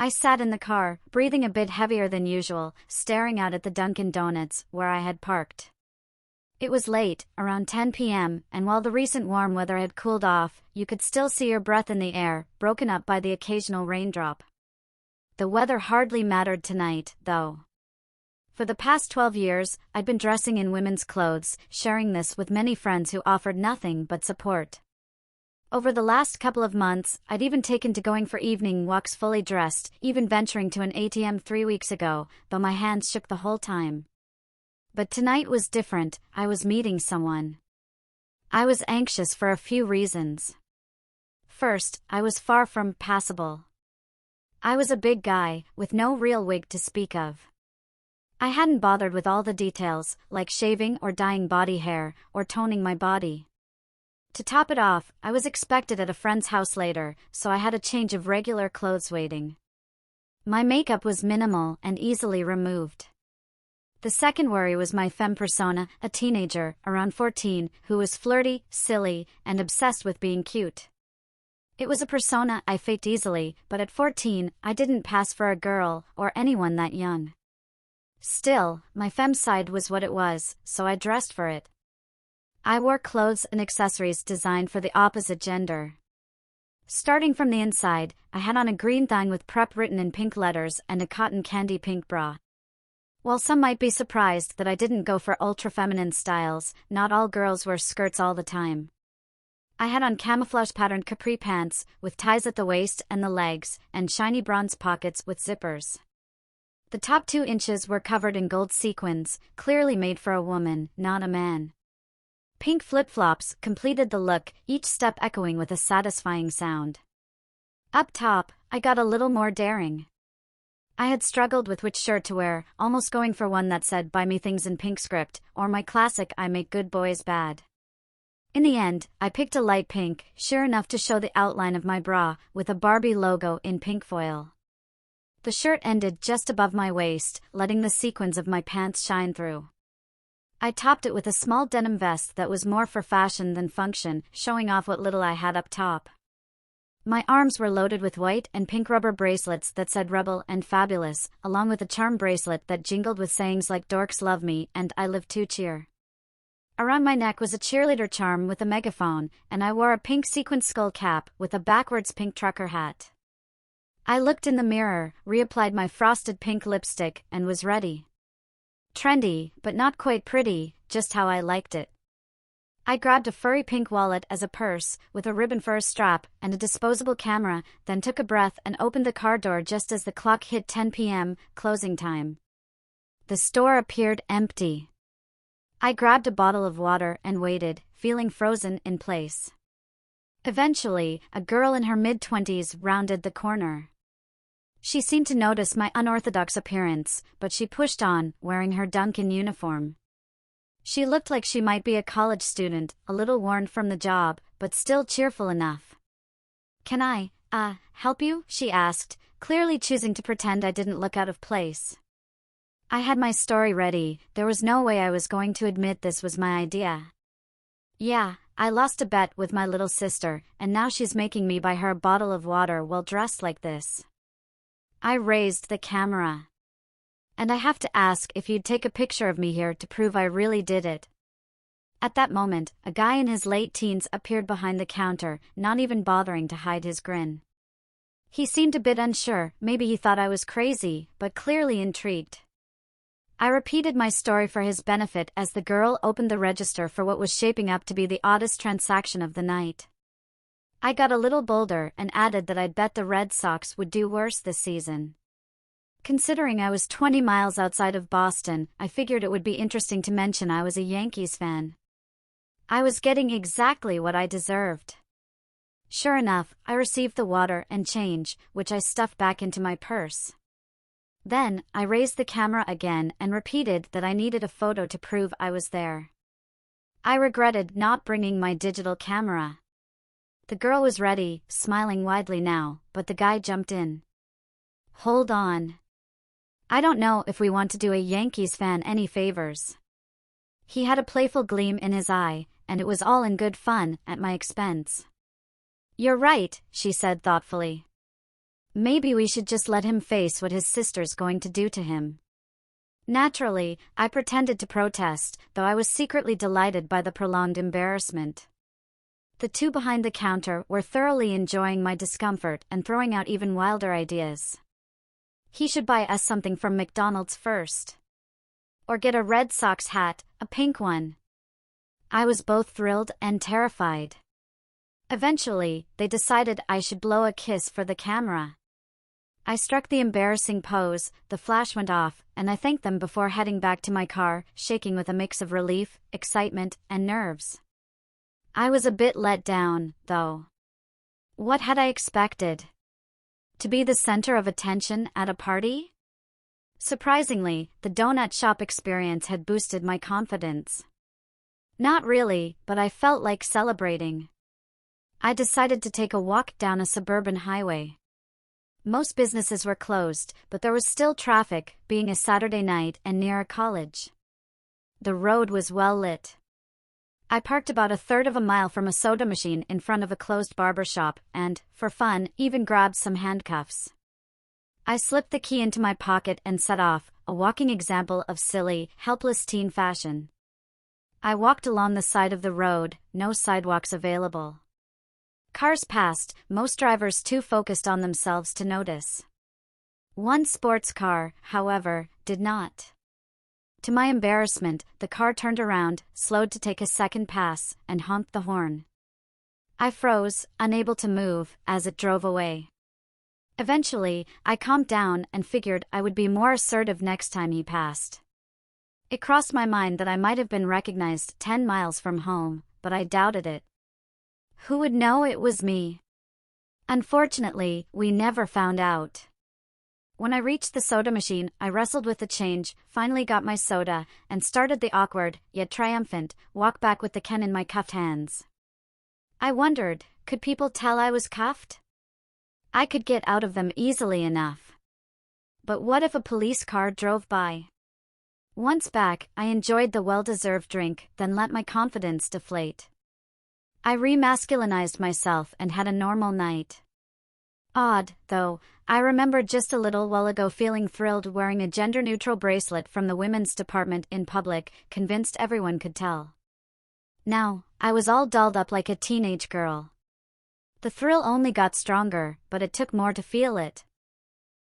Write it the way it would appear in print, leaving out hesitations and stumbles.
I sat in the car, breathing a bit heavier than usual, staring out at the Dunkin Donuts, where I had parked. It was late, around 10 p.m., and while the recent warm weather had cooled off, you could still see your breath in the air, broken up by the occasional raindrop. The weather hardly mattered tonight, though. For the past 12 years, I'd been dressing in women's clothes, sharing this with many friends who offered nothing but support. Over the last couple of months, I'd even taken to going for evening walks fully dressed, even venturing to an ATM 3 weeks ago, though my hands shook the whole time. But tonight was different. I was meeting someone. I was anxious for a few reasons. First, I was far from passable. I was a big guy, with no real wig to speak of. I hadn't bothered with all the details, like shaving or dyeing body hair, or toning my body. To top it off, I was expected at a friend's house later, so I had a change of regular clothes waiting. My makeup was minimal and easily removed. The second worry was my femme persona, a teenager, around 14, who was flirty, silly, and obsessed with being cute. It was a persona I faked easily, but at 14, I didn't pass for a girl, or anyone that young. Still, my femme side was what it was, so I dressed for it. I wore clothes and accessories designed for the opposite gender. Starting from the inside, I had on a green thong with prep written in pink letters and a cotton candy pink bra. While some might be surprised that I didn't go for ultra-feminine styles, not all girls wear skirts all the time. I had on camouflage-patterned capri pants, with ties at the waist and the legs, and shiny bronze pockets with zippers. The top 2 inches were covered in gold sequins, clearly made for a woman, not a man. Pink flip-flops completed the look, each step echoing with a satisfying sound. Up top, I got a little more daring. I had struggled with which shirt to wear, almost going for one that said "Buy me things in pink" script, or my classic "I make good boys bad." In the end, I picked a light pink, sheer enough to show the outline of my bra, with a Barbie logo in pink foil. The shirt ended just above my waist, letting the sequins of my pants shine through. I topped it with a small denim vest that was more for fashion than function, showing off what little I had up top. My arms were loaded with white and pink rubber bracelets that said "Rebel" and "Fabulous", along with a charm bracelet that jingled with sayings like "Dorks love me" and "I live to cheer". Around my neck was a cheerleader charm with a megaphone, and I wore a pink sequin skull cap with a backwards pink trucker hat. I looked in the mirror, reapplied my frosted pink lipstick, and was ready. Trendy, but not quite pretty, just how I liked it. I grabbed a furry pink wallet as a purse, with a ribbon for a strap, and a disposable camera, then took a breath and opened the car door just as the clock hit 10 p.m., closing time. The store appeared empty. I grabbed a bottle of water and waited, feeling frozen in place. Eventually, a girl in her mid-20s rounded the corner. She seemed to notice my unorthodox appearance, but she pushed on, wearing her Dunkin uniform. She looked like she might be a college student, a little worn from the job, but still cheerful enough. "Can I, help you?" she asked, clearly choosing to pretend I didn't look out of place. I had my story ready. There was no way I was going to admit this was my idea. "Yeah, I lost a bet with my little sister, and now she's making me buy her a bottle of water while dressed like this." I raised the camera. "And I have to ask if you'd take a picture of me here to prove I really did it." At that moment, a guy in his late teens appeared behind the counter, not even bothering to hide his grin. He seemed a bit unsure, maybe he thought I was crazy, but clearly intrigued. I repeated my story for his benefit as the girl opened the register for what was shaping up to be the oddest transaction of the night. I got a little bolder and added that I'd bet the Red Sox would do worse this season. Considering I was 20 miles outside of Boston, I figured it would be interesting to mention I was a Yankees fan. I was getting exactly what I deserved. Sure enough, I received the water and change, which I stuffed back into my purse. Then, I raised the camera again and repeated that I needed a photo to prove I was there. I regretted not bringing my digital camera. The girl was ready, smiling widely now, but the guy jumped in. "Hold on. I don't know if we want to do a Yankees fan any favors." He had a playful gleam in his eye, and it was all in good fun, at my expense. "You're right," she said thoughtfully. Maybe we should just let him face what his sister's going to do to him. Naturally, I pretended to protest, though I was secretly delighted by the prolonged embarrassment. The two behind the counter were thoroughly enjoying my discomfort and throwing out even wilder ideas. He should buy us something from McDonald's first. Or get a Red Sox hat, a pink one. I was both thrilled and terrified. Eventually, they decided I should blow a kiss for the camera. I struck the embarrassing pose, the flash went off, and I thanked them before heading back to my car, shaking with a mix of relief, excitement, and nerves. I was a bit let down, though. What had I expected? To be the center of attention at a party? Surprisingly, the donut shop experience had boosted my confidence. Not really, but I felt like celebrating. I decided to take a walk down a suburban highway. Most businesses were closed, but there was still traffic, being a Saturday night and near a college. The road was well lit. I parked about a third of a mile from a soda machine in front of a closed barber shop and, for fun, even grabbed some handcuffs. I slipped the key into my pocket and set off, a walking example of silly, helpless teen fashion. I walked along the side of the road, no sidewalks available. Cars passed, most drivers too focused on themselves to notice. One sports car, however, did not. To my embarrassment, the car turned around, slowed to take a second pass, and honked the horn. I froze, unable to move, as it drove away. Eventually, I calmed down and figured I would be more assertive next time he passed. It crossed my mind that I might have been recognized 10 miles from home, but I doubted it. Who would know it was me? Unfortunately, we never found out. When I reached the soda machine, I wrestled with the change, finally got my soda, and started the awkward, yet triumphant, walk back with the can in my cuffed hands. I wondered, could people tell I was cuffed? I could get out of them easily enough. But what if a police car drove by? Once back, I enjoyed the well-deserved drink, then let my confidence deflate. I remasculinized myself and had a normal night. Odd, though, I remembered just a little while ago feeling thrilled wearing a gender-neutral bracelet from the women's department in public, convinced everyone could tell. Now, I was all dolled up like a teenage girl. The thrill only got stronger, but it took more to feel it.